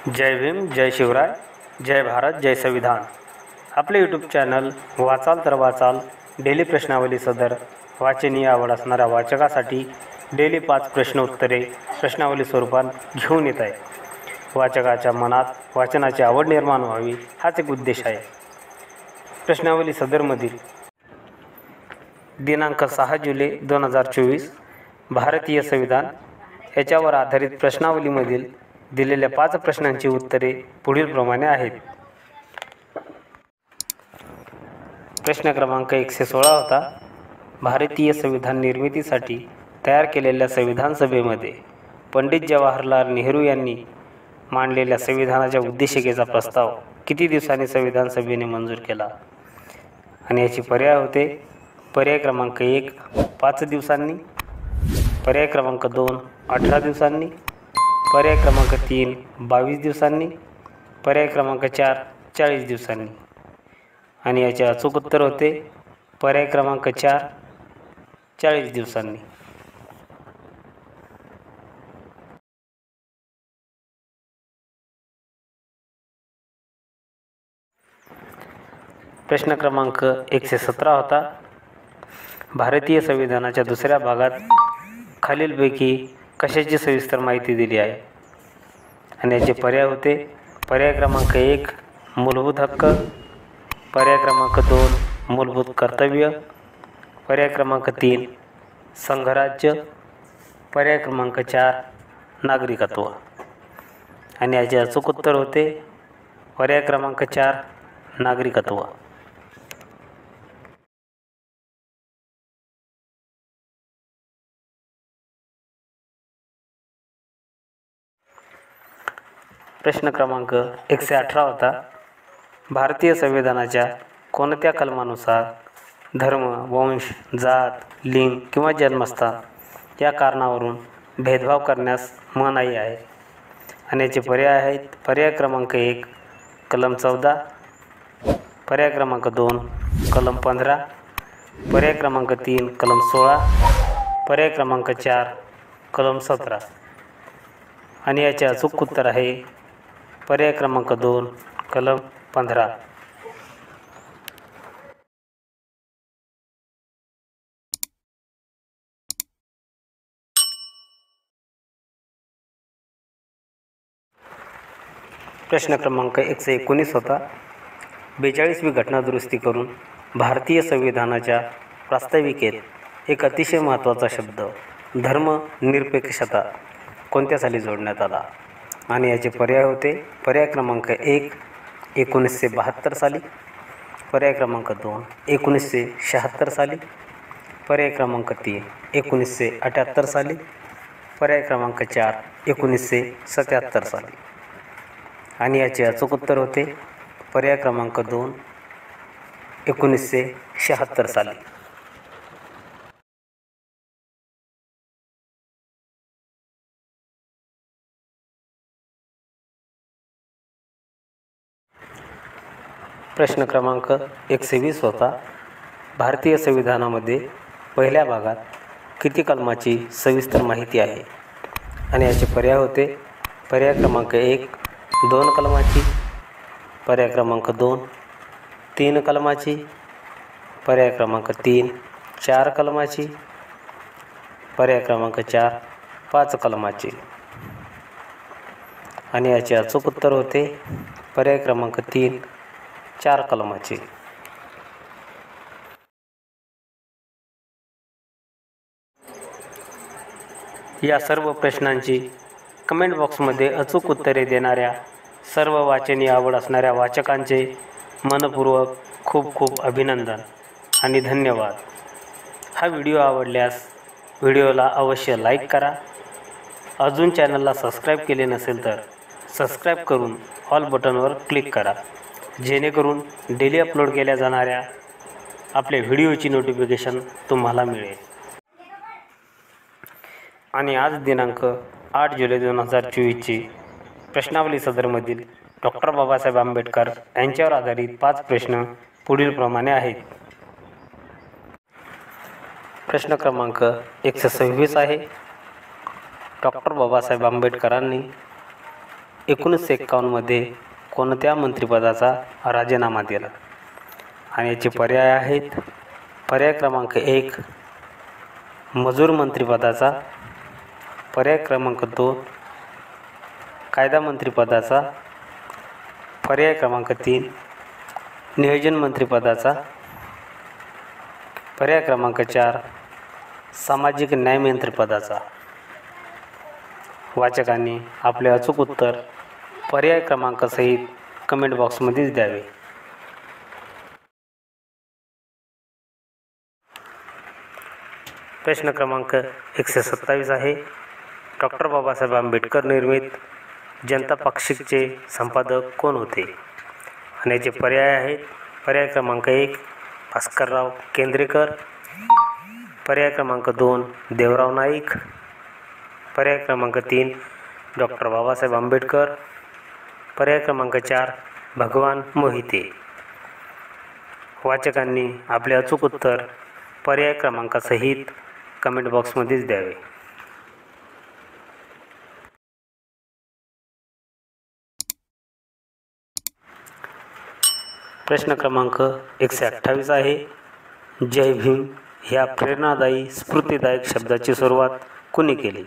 जय भीम, जय शिवराय, जय भारत, जय संविधान. आपले YouTube channel वाचाल तर वाचाल डेली प्रश्नावली सदर वाचनीय आवड असणाऱ्या वाचकासाठी डेली 5 प्रश्न उत्तरे प्रश्नावली स्वरूपात घेऊन येत आहे. वाचकाच्या मनात वाचनाची आवड निर्माण व्हावी हाच एक उद्देश आहे. प्रश्नावली सदरमधील दिनांक 6 जुलै 2024 भारतीय संविधान याच्यावर आधारित प्रश्नावलीमधील दिलेल्या 5 प्रश्नांची उत्तरे पुढीलप्रमाणे आहेत. प्रश्न क्रमांक 116 होता. भारतीय संविधान निर्मितीसाठी तयार केलेल्या संविधान सभेमध्ये पंडित जवाहरलाल नेहरू यांनी मांडलेल्या संविधानाच्या उद्देशिकेचा प्रस्ताव किती दिवसांनी संविधान सभेने मंजूर केला? आणि याची पर्याय होते. पर्याय क्रमांक 1 5 दिवसांनी, पर्याय क्रमांक 2 18 दिवसांनी, पर्याय क्रमांक 3 22 दिवसांनी, पर्याय क्रमांक 4 40 दिवसांनी. आणि याचे अचूक उत्तर होते पर्याय क्रमांक 4 40 दिवसांनी. प्रश्न क्रमांक 117 होता. भारतीय संविधानाच्या दुसऱ्या भागात खालीलपैकी कशाची सविस्तर माहिती दिली आहे? आणि याचे पर्याय होते. पर्याय क्रमांक 1 मूलभूत हक्क, पर्याय क्रमांक 2 मूलभूत कर्तव्य, पर्याय क्रमांक 3 संघराज्य, पर्याय क्रमांक 4 नागरिकत्व. आणि याचे अचूक उत्तर होते पर्याय क्रमांक 4 नागरिकत्व. प्रश्न क्रमांक 118 होता. भारतीय संविधानाच्या कोणत्या कलमानुसार धर्म, वंश, जात, लिंग किंवा जन्मस्थान या कारणावरून भेदभाव करण्यास मनाई आहे? आणि याचे पर्याय आहेत. पर्याय क्रमांक 1 कलम 14, पर्याय क्रमांक 2 कलम 15, पर्याय क्रमांक 3 कलम 16, पर्याय क्रमांक 4 कलम 17. आणि याचे अचूक उत्तर आहे पर्याय क्रमांक 2 कलम 15. प्रश्न क्रमांक 119 होता. 42वी घटना दुरुस्ती करून भारतीय संविधानाच्या प्रास्ताविकेत एक अतिशय महत्त्वाचा शब्द धर्मनिरपेक्षता कोणत्या साली जोडण्यात आला? आणि याचे पर्याय होते. पर्याय क्रमांक 1 1972 साली, पर्याय क्रमांक 2 1976 साली, पर्याय क्रमांक 3 1978 साली, पर्याय क्रमांक 4 1977 साली. आणि याचे अचूक उत्तर होते पर्याय क्रमांक 2 1976 साली. प्रश्न क्रमांक 120 होता. भारतीय संविधानामध्ये पहिल्या भागात किती कलमाची सविस्तर माहिती आहे? आणि याचे पर्याय होते. पर्याय क्रमांक 1 2 कलमाची, पर्याय क्रमांक 2 3 कलमाची, पर्याय क्रमांक 3 4 कलमाची, पर्याय क्रमांक 4 5 कलमाची. आणि याचे अचूक उत्तर होते पर्याय क्रमांक 3 4 कलमाची. या सर्व प्रश्नांची कमेंट बॉक्समध्ये अचूक उत्तरे देणाऱ्या सर्व वाचनीय आवड असणाऱ्या वाचकांचे मनपूर्वक खूप खूप अभिनंदन आणि धन्यवाद. हा व्हिडिओ आवडल्यास व्हिडिओला अवश्य लाईक करा. अजून चॅनलला सबस्क्राईब केले नसेल तर सबस्क्राईब करून ऑल बटनवर क्लिक करा, जेणेकरून डेली अपलोड केल्या जाणाऱ्या आपल्या व्हिडिओची नोटिफिकेशन तुम्हाला मिळेल. आणि आज दिनांक 8 जुलै 2024ची प्रश्नावली सदरमधील डॉक्टर बाबासाहेब आंबेडकर यांच्यावर आधारित 5 प्रश्न पुढीलप्रमाणे आहेत. प्रश्न क्रमांक 126 आहे. डॉक्टर बाबासाहेब आंबेडकरांनी 1951मध्ये कोणत्या मंत्रिपदाचा राजीनामा दिला? आणि याचे पर्याय आहेत. पर्याय क्रमांक 1 मजूर मंत्रिपदाचा, पर्याय क्रमांक 2 कायदा मंत्रिपदाचा, पर्याय क्रमांक 3 नियोजन मंत्रिपदाचा, पर्याय क्रमांक 4 सामाजिक न्याय मंत्रिपदाचा. वाचकांनी आपले अचूक उत्तर पर्याय क्रमांक सहित कमेंट बॉक्समध्येच द्यावे. प्रश्न क्रमांक 127 आहे. डॉक्टर बाबासाहेब आंबेडकर निर्मित जनता पाक्षिकचे संपादक कोण होते? आणि याचे पर्याय आहेत. पर्याय क्रमांक 1 भास्करराव केंद्रेकर, पर्याय क्रमांक 2 देवराव नाईक, पर्याय क्रमांक 3 डॉक्टर बाबासाहेब आंबेडकर, पर्याय क्रमांक 4 भगवान मोहिते. वाचकांनी आपले अचूक उत्तर पर्याय क्रमांकासहित कमेंट बॉक्समध्येच द्यावे. प्रश्न क्रमांक 128 आहे. जय भीम ह्या प्रेरणादायी स्फूर्तिदायक शब्दाची सुरुवात कुणी केली?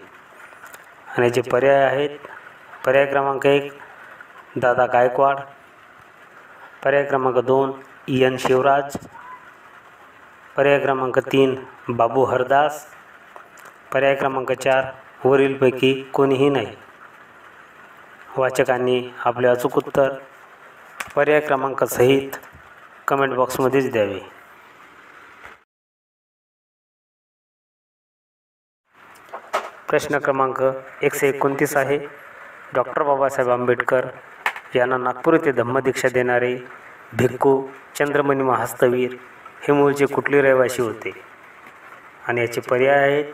आणि याचे पर्याय आहेत. पर्याय क्रमांक 1 दादा गायकवाड, पर्याय क्रमांक 2 एन शिवराज, पर्याय क्रमांक 3 बाबू हरदास, पर्याय क्रमांक 4 वरीलपैकी कोणीही नाही. वाचकांनी आपले अचूक उत्तर पर्याय क्रमांकासहित कमेंट बॉक्समध्येच द्यावे. प्रश्न क्रमांक 129 आहे. डॉक्टर बाबासाहेब आंबेडकर यांना नागपूर येथे धम्मदीक्षा देणारे भिक्खू चंद्रमणी महास्तवीर हे मूळचे कुठले रहिवासी होते? आणि याचे पर्याय आहेत.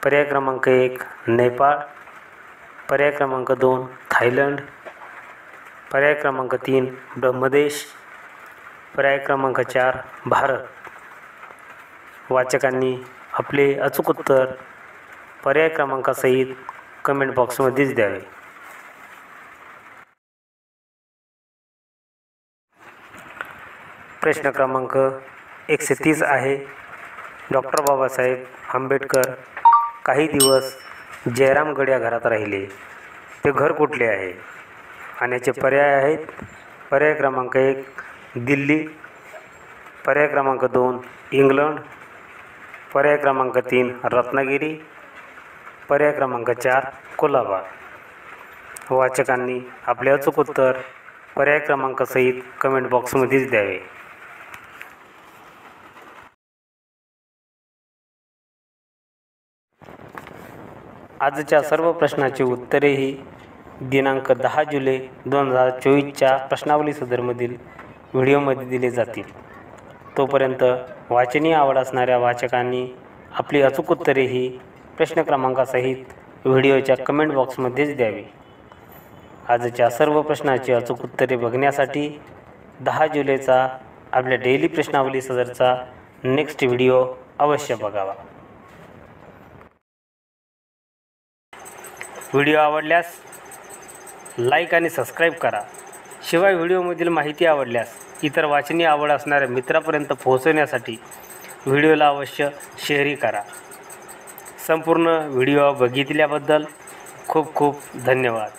पर्याय क्रमांक 1 नेपाळ, पर्याय क्रमांक 2 थायलंड, पर्याय क्रमांक 3 ब्रह्मदेश, पर्याय क्रमांक 4 भारत. वाचकांनी आपले अचूक उत्तर पर्याय क्रमांकासहित कमेंट बॉक्समध्येच द्यावे. प्रश्न क्रमांक 130 आहे. डॉक्टर बाबासाहेब आंबेडकर काही दिवस जयरामगड या घरात राहिले. ते घर कुठले आहे? आणि याचे पर्याय आहेत. पर्याय क्रमांक 1 दिल्ली, पर्याय क्रमांक 2 इंग्लंड, पर्याय क्रमांक 3 रत्नागिरी, पर्याय क्रमांक 4 कोल्हापूर. वाचकांनी आपले अचूक उत्तर पर्याय क्रमांकासहित कमेंट बॉक्समध्येच द्यावे. आजच्या सर्व प्रश्नाची उत्तरेही दिनांक 10 जुलै 2024च्या प्रश्नावली सदरमधील व्हिडिओमध्ये दिले जातील. तोपर्यंत वाचनीय आवड असणाऱ्या वाचकांनी आपली अचूक उत्तरेही प्रश्न क्रमांकासहित व्हिडिओच्या कमेंट बॉक्समध्येच द्यावी. आजच्या सर्व प्रश्नाची अचूक उत्तरे बघण्यासाठी 10 जुलैचा आपल्या डेली प्रश्नावली सदरचा नेक्स्ट व्हिडिओ अवश्य बघावा. व्हिडिओ आवडल्यास लाईक आणि सबस्क्राईब करा. शिवाय व्हिडिओमधील माहिती आवडल्यास इतर वाचनीय आवड असणाऱ्या मित्रापर्यंत पोहोचवण्यासाठी व्हिडिओला अवश्य शेअरही करा. संपूर्ण व्हिडिओ बघितल्याबद्दल खूप खूप धन्यवाद.